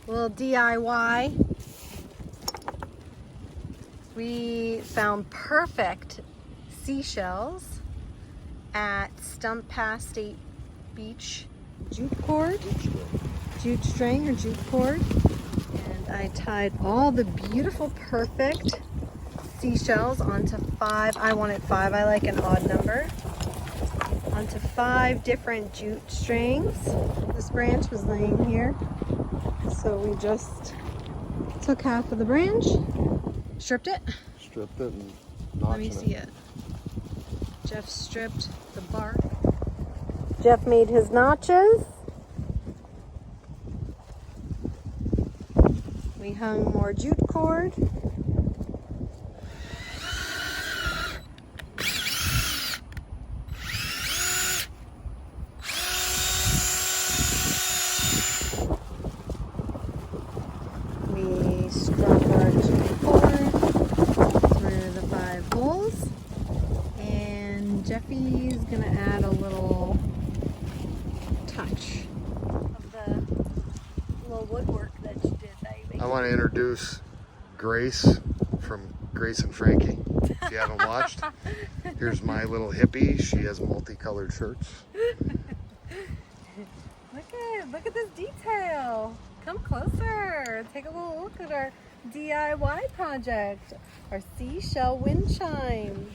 little DIY. We found perfect seashells at Stump Pass State Beach jute cord, jute string or jute cord. And I tied all the beautiful, perfect seashells onto 5. I wanted 5. I like an odd number. Onto 5 different jute strings. This branch was laying here, so we just took half of the branch, stripped it. Stripped it and Let me see it. Jeff stripped the bark. Jeff made his notches. We hung more jute cord. We strung our jute cord through the 5 holes. And Jeffy's gonna add a little touch of the little woodwork that you did. I want to introduce Grace from Grace and Frankie. If you haven't watched, here's my little hippie. She has multicolored shirts. Look at this detail. Come closer. Take a little look at our DIY project. Our seashell wind chime.